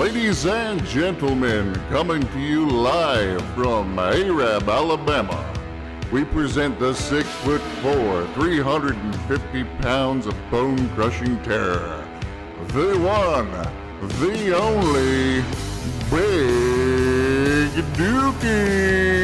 Ladies and gentlemen, coming to you live from Arab, Alabama, we present the 6'4", 350 pounds of bone-crushing terror, the one, the only, Big Dookie.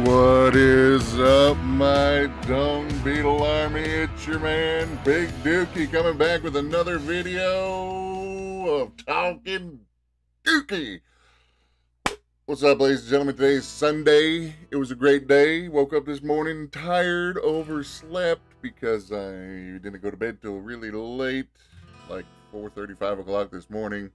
What is up, my dung beetle army? It's your man, Big Dookie, coming back with another video of Talking Dookie. What's up, ladies and gentlemen? Today is Sunday. It was a great day. Woke up this morning tired, overslept, because I didn't go to bed till really late, like 4:30, 5 o'clock this morning.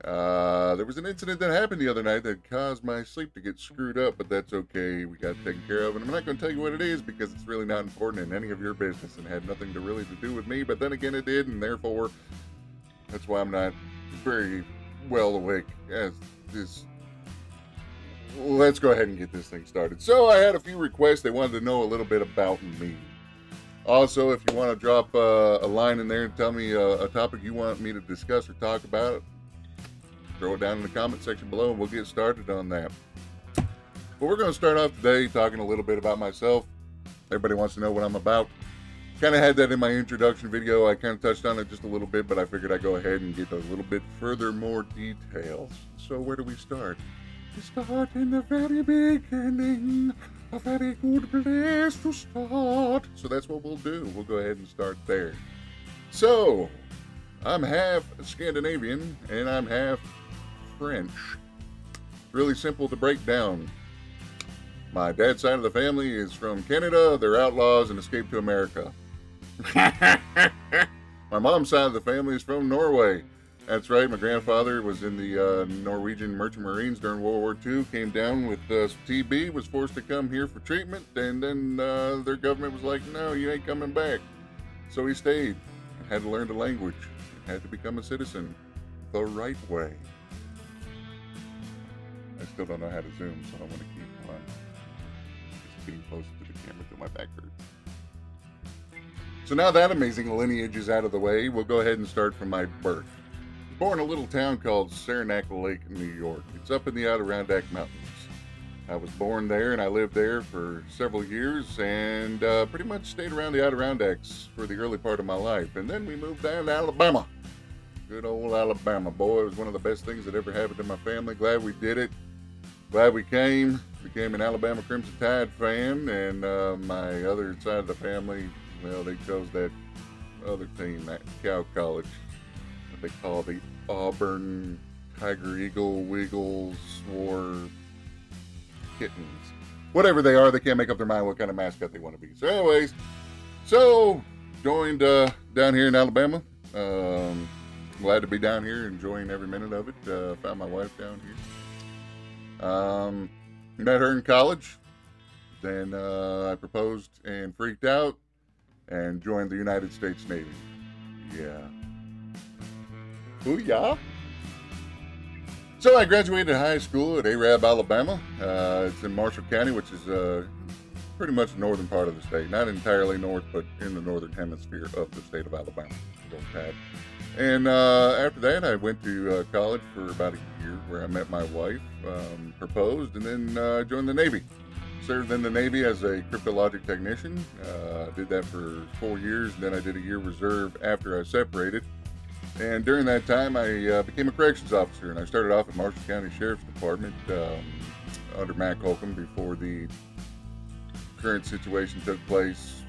There was an incident that happened the other night that caused my sleep to get screwed up, but that's okay. We got it taken care of, and I'm not going to tell you what it is because it's really not important in any of your business and had nothing to really to do with me, but then again it did, and therefore that's why I'm not very well awake as this. Let's go ahead and get this thing started. So I had a few requests. They wanted to know a little bit about me. Also, if you want to drop a line in there and tell me a topic you want me to discuss or talk about, throw it down in the comment section below and we'll get started on that. But we're going to start off today talking a little bit about myself. Everybody wants to know what I'm about. Kind of had that in my introduction video. I kind of touched on it just a little bit, but I figured I'd go ahead and get a little bit further, more details. So where do we start? We start in the very beginning. A very good place to start. So that's what we'll do. We'll go ahead and start there. So, I'm half Scandinavian and I'm half French. Really simple to break down. My dad's side of the family is from Canada. They're outlaws and escaped to America. My mom's side of the family is from Norway. That's right, my grandfather was in the Norwegian Merchant Marines during World War II, came down with TB, was forced to come here for treatment, and then their government was like, no, you ain't coming back. So he stayed, had to learn the language, had to become a citizen the right way. I still don't know how to zoom, so I want to keep on just being closer to the camera till my back hurts. So now that amazing lineage is out of the way, we'll go ahead and start from my birth. I was born in a little town called Saranac Lake, New York. It's up in the Adirondack Mountains. I was born there and I lived there for several years and pretty much stayed around the Adirondacks for the early part of my life. And then we moved down to Alabama. Good old Alabama, boy. It was one of the best things that ever happened to my family. Glad we did it. Glad we came. Became an Alabama Crimson Tide fan. And my other side of the family, well, they chose that other team, that Cow College. What they call the Auburn Tiger Eagle Wiggles or Kittens. Whatever they are, they can't make up their mind what kind of mascot they want to be. So anyways, joined down here in Alabama. Glad to be down here, enjoying every minute of it. Found my wife down here. Met her in college. Then I proposed and freaked out and joined the United States Navy. Yeah. Booyah. So I graduated high school at Arab, Alabama. It's in Marshall County, which is pretty much the northern part of the state. Not entirely north, but in the northern hemisphere of the state of Alabama. And after that, I went to college for about a year where I met my wife, proposed, and then joined the Navy. Served in the Navy as a cryptologic technician. Did that for 4 years, and then I did a year reserve after I separated. And during that time, I became a corrections officer, and I started off at Marshall County Sheriff's Department under Matt Holcomb before the current situation took place,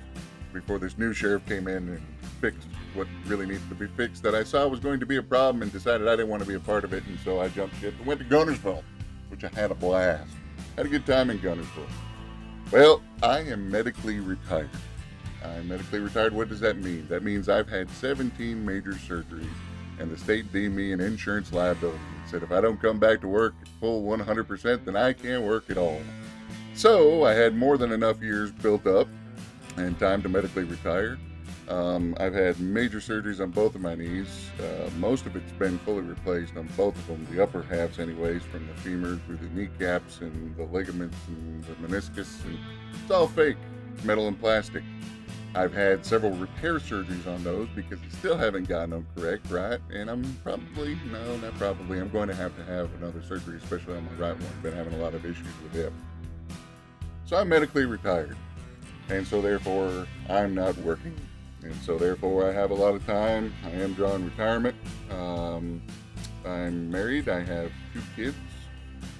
before this new sheriff came in and fixed what really needed to be fixed that I saw was going to be a problem and decided I didn't want to be a part of it, and so I jumped ship and went to Gunnersville, which I had a blast. Had a good time in Gunnersville. Well, I am medically retired. I'm medically retired. What does that mean? That means I've had 17 major surgeries, and the state deemed me an insurance liability. It said if I don't come back to work at full 100%, then I can't work at all. So I had more than enough years built up and time to medically retire. I've had major surgeries on both of my knees. Most of it's been fully replaced on both of them, the upper halves anyways, from the femur through the kneecaps and the ligaments and the meniscus, and it's all fake, metal and plastic. I've had several repair surgeries on those because I still haven't gotten them correct, right? And I'm probably, no, not probably, I'm going to have another surgery, especially on my right one. I've been having a lot of issues with it. So I'm medically retired, and so therefore I'm not working. And so therefore I have a lot of time. I am drawing retirement. I'm married. I have 2 kids.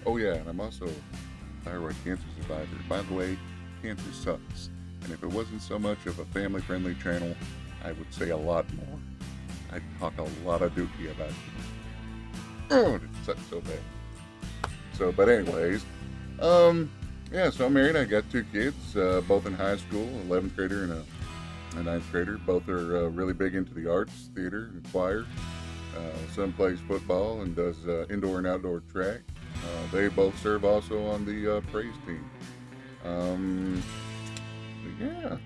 Oh yeah, and I'm also a thyroid cancer survivor. By the way, cancer sucks. And if it wasn't so much of a family-friendly channel, I would say a lot more. I'd talk a lot of dookie about it. Oh, it sucks so bad. So, but anyways, yeah, so I'm married. I got 2 kids, both in high school, 11th grader and a 9th grader. Both are really big into the arts, theater, and choir. Son plays football and does indoor and outdoor track. They both serve also on the praise team. Yeah,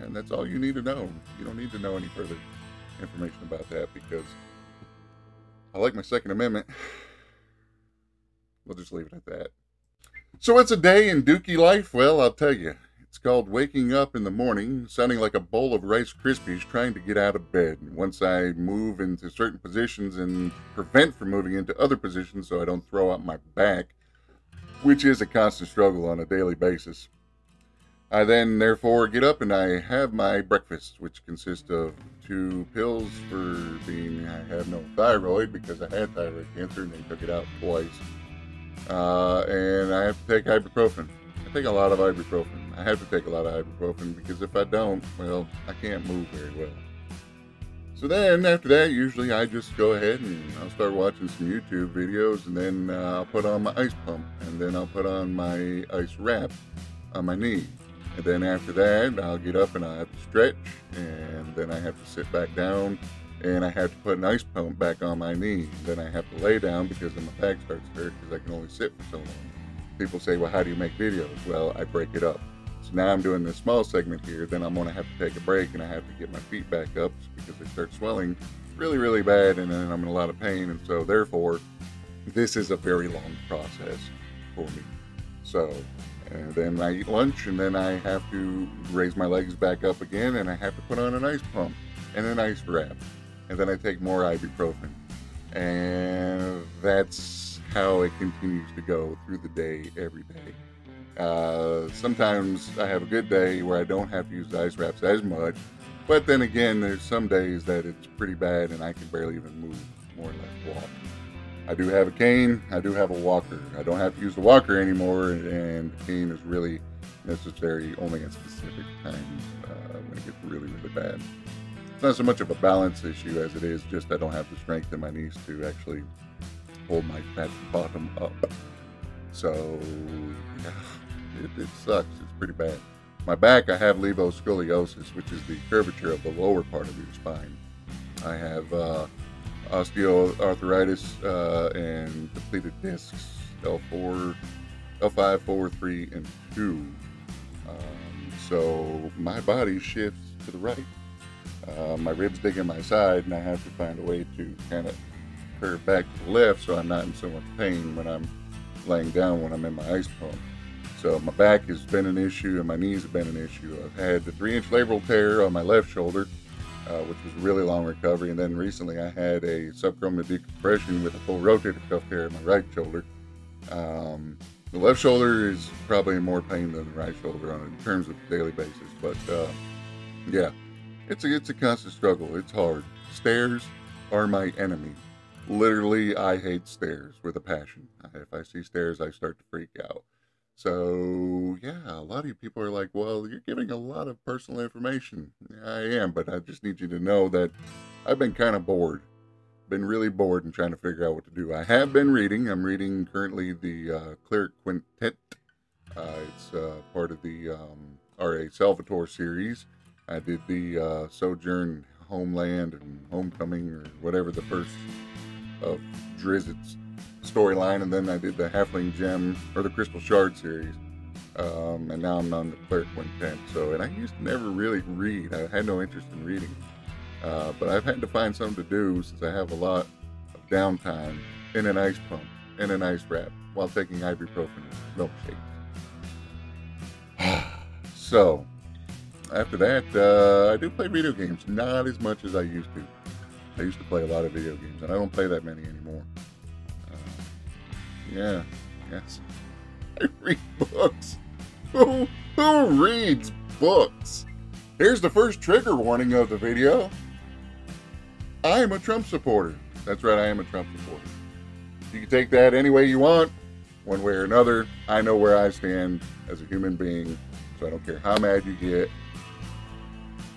and that's all you need to know. You don't need to know any further information about that because I like my Second Amendment. We'll just leave it at that. So what's a day in Dookie life? Well, I'll tell you. It's called waking up in the morning, sounding like a bowl of Rice Krispies, trying to get out of bed. Once I move into certain positions and prevent from moving into other positions so I don't throw out my back, which is a constant struggle on a daily basis. I then, therefore, get up and I have my breakfast, which consists of 2 pills for being I have no thyroid because I had thyroid cancer and they took it out twice. And I have to take ibuprofen. I take a lot of ibuprofen. I have to take a lot of ibuprofen because if I don't, well, I can't move very well. So then, after that, usually I just go ahead and I'll start watching some YouTube videos, and then I'll put on my ice pump, and then I'll put on my ice wrap on my knee. And then after that, I'll get up and I have to stretch, and then I have to sit back down, and I have to put an ice pump back on my knee. Then I have to lay down because then my back starts to hurt because I can only sit for so long. People say, well, how do you make videos? Well, I break it up. So now I'm doing this small segment here, then I'm going to have to take a break, and I have to get my feet back up because they start swelling really, really bad, and then I'm in a lot of pain, and so therefore, this is a very long process for me. So, and then I eat lunch, and then I have to raise my legs back up again, and I have to put on an ice pump and an ice wrap, and then I take more ibuprofen, and that's how it continues to go through the day, every day. Sometimes I have a good day where I don't have to use the ice wraps as much, but then again, there's some days that it's pretty bad and I can barely even move, more or less walk. I do have a cane, I do have a walker. I don't have to use the walker anymore, and the cane is really necessary only at specific times when it gets really, really bad. It's not so much of a balance issue as it is just I don't have the strength in my knees to actually hold my fat bottom up. So, yeah, it sucks. It's pretty bad. My back, I have levoscoliosis, which is the curvature of the lower part of your spine. I have osteoarthritis and depleted discs, L4, L5, 4, 3, and 2. So my body shifts to the right. My ribs dig in my side, and I have to find a way to kind of curve back to the left so I'm not in so much pain when I'm laying down when I'm in my ice pump. So my back has been an issue and my knees have been an issue. I've had the 3-inch labral tear on my left shoulder, which was a really long recovery, and then recently I had a subchromial decompression with a full rotator cuff tear in my right shoulder. The left shoulder is probably in more pain than the right shoulder in terms of daily basis, but yeah, it's a constant struggle. It's hard. Stairs are my enemy. Literally, I hate stairs with a passion. If I see stairs, I start to freak out. So, yeah, a lot of you people are like, well, you're giving a lot of personal information. Yeah, I am, but I just need you to know that I've been kind of bored. Been really bored and trying to figure out what to do. I have been reading. I'm reading currently the Cleric Quintet. It's part of the R.A. Salvatore series. I did the Sojourn, Homeland, and Homecoming, or whatever the first of Drizzt storyline, and then I did the Halfling Gem, or the Crystal Shard series. And now I'm on the clerk 110. So, and I used to never really read. I had no interest in reading. But I've had to find something to do since I have a lot of downtime in an ice pump, in an ice wrap, while taking ibuprofen milkshakes. So, after that, I do play video games. Not as much as I used to. I used to play a lot of video games, and I don't play that many anymore. Yes. I read books. Who reads books? Here's the first trigger warning of the video. I am a Trump supporter. That's right, I am a Trump supporter. You can take that any way you want, one way or another. I know where I stand as a human being, so I don't care how mad you get.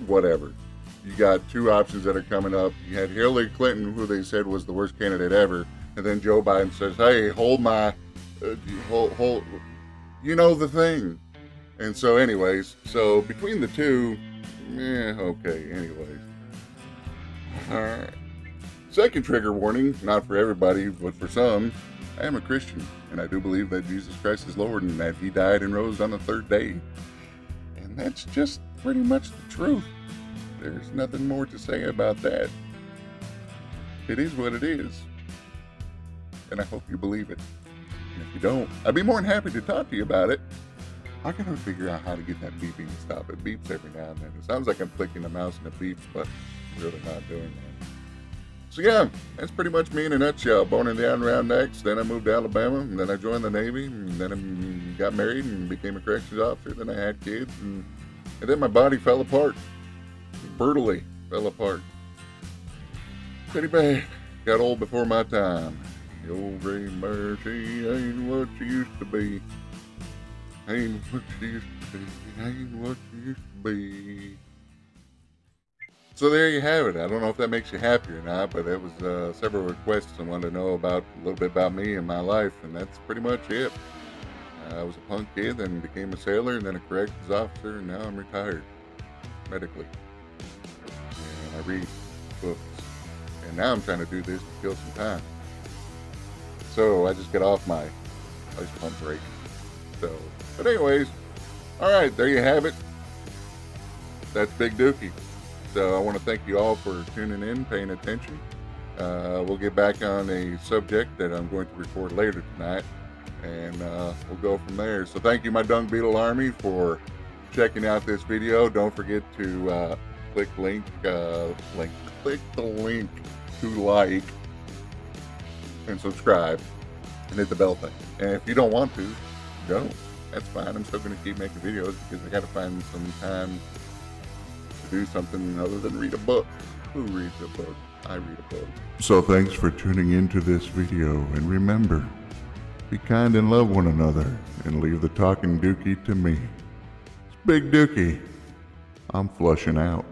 Whatever. You got two options that are coming up. You had Hillary Clinton, who they said was the worst candidate ever, and then Joe Biden says, hey, hold my, hold, you know the thing. And so anyways, so between the two, okay, anyways. Alright. Second trigger warning, not for everybody, but for some. I am a Christian, and I do believe that Jesus Christ is Lord, and that He died and rose on the third day. And that's just pretty much the truth. There's nothing more to say about that. It is what it is. And I hope you believe it. And if you don't, I'd be more than happy to talk to you about it. I gotta figure out how to get that beeping to stop. It beeps every now and then. It sounds like I'm clicking the mouse and it beeps, but I'm really not doing that. So yeah, that's pretty much me in a nutshell. Born in the Adirondacks, then I moved to Alabama, and then I joined the Navy, and then I got married and became a corrections officer. Then I had kids, and then my body fell apart. Brutally fell apart. Pretty bad. Got old before my time. The old gray mare, she ain't what she used to be. Ain't what she used to be. Ain't what she used to be. So there you have it. I don't know if that makes you happy or not, but it was several requests I wanted to know about, a little bit about me and my life, and that's pretty much it. I was a punk kid, then became a sailor, and then a corrections officer, and now I'm retired, medically. And I read books. And now I'm trying to do this to kill some time. So I just get off my ice pump break. So, but anyways, alright, there you have it. That's Big Dookie. So I want to thank you all for tuning in, paying attention. We'll get back on a subject that I'm going to record later tonight, and we'll go from there. So thank you, my Dung Beetle Army, for checking out this video. Don't forget to click the link to like and subscribe and hit the bell thing. And if you don't want to, don't. That's fine. I'm still going to keep making videos because I got to find some time to do something other than read a book. Who reads a book? I read a book. So thanks for tuning into this video, and remember, be kind and love one another, and leave the talking dookie to me. It's Big Dookie. I'm flushing out.